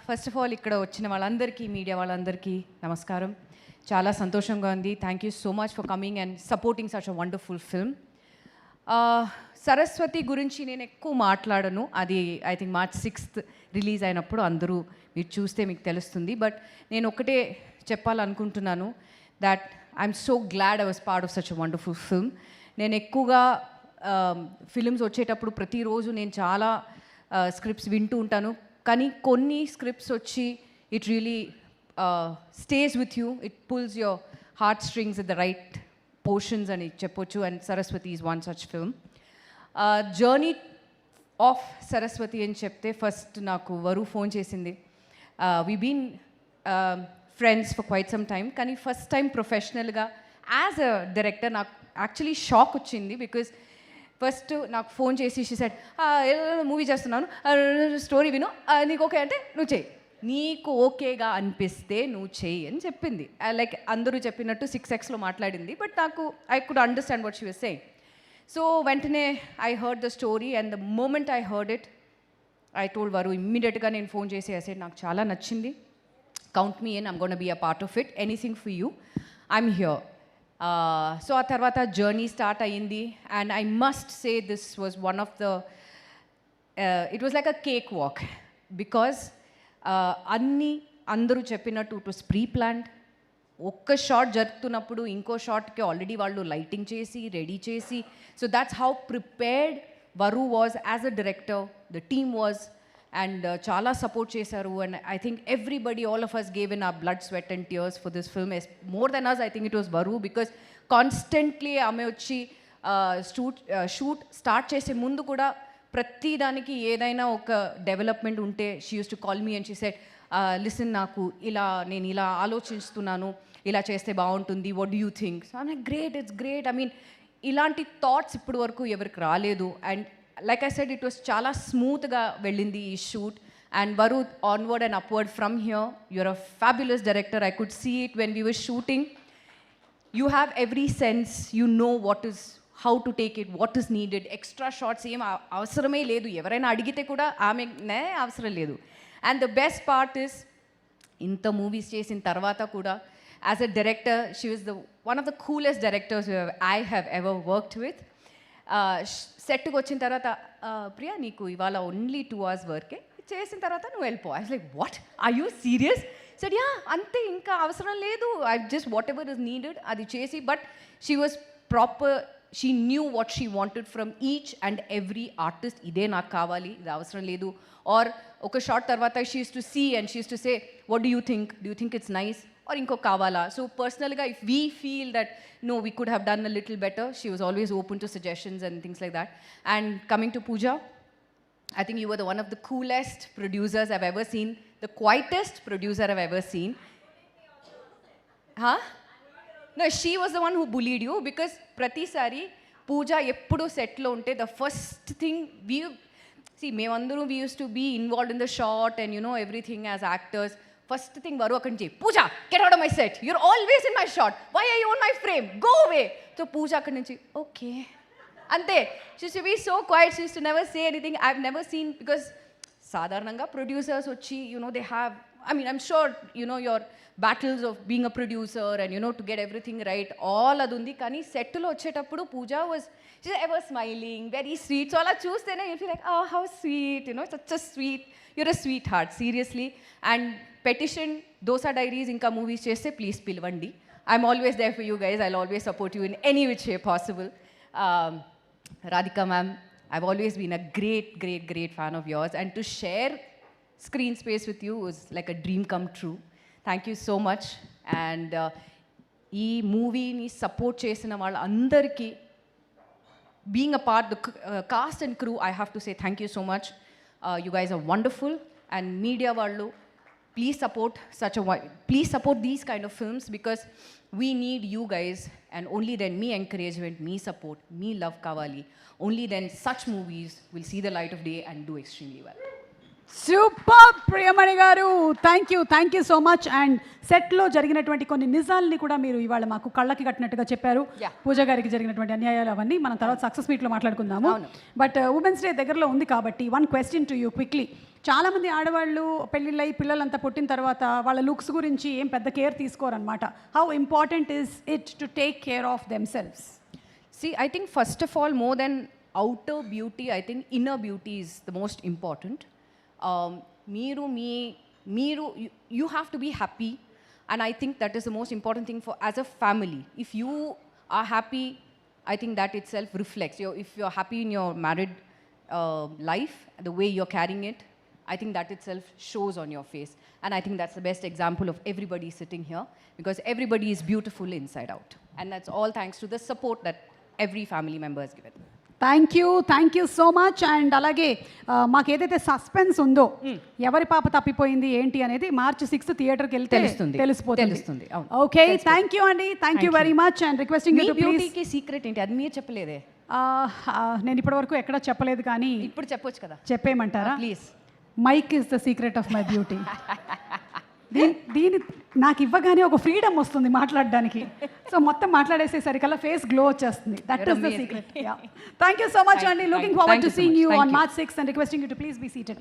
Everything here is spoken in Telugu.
ఫస్ట్ ఆఫ్ ఆల్ ఇక్కడ వచ్చిన వాళ్ళందరికీ మీడియా వాళ్ళందరికీ నమస్కారం. చాలా సంతోషంగా ఉంది. Thank you so much for coming and supporting such a wonderful film. Saraswati గురించి నేను ఎక్కువ మాట్లాడను. అది I think March 6th release అయినప్పుడు అందరూ మీరు చూస్తే మీకు తెలుస్తుంది. బట్ నేను ఒకటే చెప్పాలనుకుంటున్నాను that I'm so glad I was part of such a wonderful film. నేను ఎక్కువగా ఫిల్మ్స్ వచ్చేటప్పుడు ప్రతిరోజు నేను చాలా స్క్రిప్ట్స్ వింటూ ఉంటాను. కానీ కొన్ని స్క్రిప్ట్స్ వచ్చి it really stays with you, it pulls your heart strings at the right portions అని చెప్పొచ్చు. And Saraswati is one such film. Journey of Saraswati అని చెప్తే ఫస్ట్ నాకు వరు ఫోన్ చేసింది. We been friends for quite some time, కానీ ఫస్ట్ టైం ప్రొఫెషనల్గా యాజ్ అ డైరెక్టర్ నాకు యాక్చువల్లీ షాక్ వచ్చింది. బికాజ్ ఫస్ట్ నాకు ఫోన్ చేసి షీ సెడ్ మూవీ చేస్తున్నాను, స్టోరీ విను, నీకు ఓకే అంటే నువ్వు చెయ్యి, నీకు ఓకేగా అనిపిస్తే నువ్వు చెయ్యి అని చెప్పింది. లైక్ అందరూ చెప్పినట్టు 6Xలో మాట్లాడింది. బట్ నాకు I could understand what she was saying. So వెంటనే I heard the story and the moment I heard it I told Varu ఇమ్మీడియట్గా నేను ఫోన్ చేసి ఐ సెడ్ నాకు చాలా నచ్చింది, count me in, I'm gonna be a part of it, anything for you, I'm here. So ఆ తర్వాత జర్నీ స్టార్ట్ అయ్యింది. And I must say this was one of the it was like a cakewalk. Because అందరూ చెప్పినట్టు ఇట్ వాస్ ప్రీ ప్లాన్డ్. ఒక్క షాట్ జరుగుతున్నప్పుడు ఇంకో షాట్కి ఆల్రెడీ వాళ్ళు లైటింగ్ చేసి రెడీ చేసి, so that's how prepared Varu was as a director, the team was. And చాలా సపోర్ట్ చేశారు. And I think everybody, all of us gave in a blood, sweat and tears for this film. More than us I think it was Varu. Because constantly ఆమె వచ్చి షూట్ స్టార్ట్ చేసే ముందు కూడా ప్రతి దానికి ఏదైనా ఒక డెవలప్మెంట్ ఉంటే she uses to call me and she said listen, నాకు నేను ఇలా ఆలోచిస్తున్నాను, ఇలా చేస్తే బాగుంటుంది, what do you think? So I'm like great, it's great. I mean ఇలాంటి థాట్స్ ఇప్పటి వరకు ఎవరికి రాలేదు. And like I said, it was చాలా స్మూత్గా వెళ్ళింది ఈ shoot. And Varu onward and upward from here, you're a fabulous director. I could see it when we were shooting. You have every sense, you know what is, how to take it, what is needed. Extra shots ఏం అవసరమే లేదు. ఎవరైనా అడిగితే కూడా ఆమెనే అవసరం లేదు. And the best part is, ఇంత మూవీస్ చేసిన తర్వాత కూడా as a director she was one of the coolest directors I have ever worked with. సెట్కి వచ్చిన తర్వాత ప్రియా నీకు ఇవాళ ఓన్లీ 2 hours వర్కే, చేసిన తర్వాత నువ్వు వెళ్ళిపో. I was like what, are you serious? Said yeah, అంతే, ఇంకా అవసరం లేదు, I just whatever is needed అది చేసి. But she was proper, she knew what she wanted from each and every artist. ఇదే నాకు కావాలి, ఇది అవసరం లేదు. ఆర్ ఒక షార్ట్ తర్వాత she uses to see and she uses to say what do you think it's nice, or ఇంకో కావాలా. సో పర్సనల్గా if we feel that no, we could have done a little better, she was always open to suggestions and things like that. And coming to Pooja, I think you were one of the coolest producers I've ever seen, the quietest producer I've ever seen. Huh? No, she was the one who bullied you, because pratisari Pooja eppudu set lo unte the first thing we see, mevandaru we used to be involved in the shot and you know everything as actors. First thing Varu అక్కడి నుంచి, Pooja get out of my set, you're always in my shot, why are you on my frame, go away. So Pooja అక్కడి నుంచి ఓకే అంతే. She to be so quiet, she to never say anything. I have never seen, because సాధారణంగా ప్రొడ్యూసర్స్ వచ్చి you know they have, I mean I'm sure you know your battles of being a producer and you know to get everything right, all అది ఉంది. కానీ సెట్లో వచ్చేటప్పుడు Pooja was she ever smiling, very sweet. So అలా చూస్తేనే you feel like how sweet, you know such a sweet, you're a sweet heart, seriously. And petition, Dosa diaries ఇంకా మూవీస్ చేస్తే ప్లీజ్ పిలవండి. I'm always there for you guys, I'll always support you in any which way possible. Radhika ma'am, I've always been a great fan of yours, and to share screen space with you was like a dream come true. Thank you so much. And ఈ మూవీని సపోర్ట్ చేసిన వాళ్ళందరికీ, being a part, the cast and crew, I have to say thank you so much. You guys are wonderful. And media vallu, please support these kind of films, because we need you guys, and only then me encouragement, me support, me love kavali, only then such movies will see the light of day and do extremely well. Super, Priyamani garu, thank you so much. And సెట్లో జరిగినటువంటి కొన్ని నిజాల్ని కూడా మీరు ఇవాళ మాకు కళ్ళకి కట్టినట్టుగా చెప్పారు. పూజ గారికి జరిగినటువంటి అన్యాయాలు అవన్నీ మనం తర్వాత సక్సెస్ మీట్లో మాట్లాడుకుందాము. బట్ ఉమెన్స్ డే దగ్గరలో ఉంది కాబట్టి one question to you quickly. చాలామంది ఆడవాళ్ళు పెళ్ళిళ్ళై పిల్లలంతా పుట్టిన తర్వాత వాళ్ళ లుక్స్ గురించి ఏం పెద్ద కేర్ తీసుకోరనమాట. How important is it to take care of themselves? See, I think first of all, more than outer beauty, I think inner beauty is the most important. You have to be happy, and I think that is the most important thing for as a family. If you are happy, I think that itself reflects. If you're happy in your married life, the way you're carrying it, I think that itself shows on your face. And I think that's the best example of everybody sitting here, because everybody is beautiful inside out. And that's all thanks to the support that every family member has given. Thank you so much. And అలాగే మాకు ఏదైతే సస్పెన్స్ ఉందో ఎవరి పాప తప్పిపోయింది ఏంటి అనేది March 6 థియేటర్కి వెళ్తే తెలిసిపోతుంది. ఓకే, థ్యాంక్ యూ అండి, thank you very much. And requesting you to please. బ్యూటీకి సీక్రెట్ ఏంటి అది మీరు చెప్పలేదే? నేను ఇప్పటివరకు ఎక్కడ చెప్పలేదు, కానీ ఇప్పుడు చెప్పొచ్చు కదా. చెప్పేయమంటారా? Please. Mic is the secret of my beauty. దీని నాకు ఇవ్వగానే ఒక ఫ్రీడమ్ వస్తుంది మాట్లాడడానికి. సో మొత్తం మాట్లాడేసేసరికల్లా ఫేస్ గ్లో వచ్చేస్తుంది. That is the secret. Thank you so much అండి. Looking forward to seeing you on March 6 and requesting you to please be seated.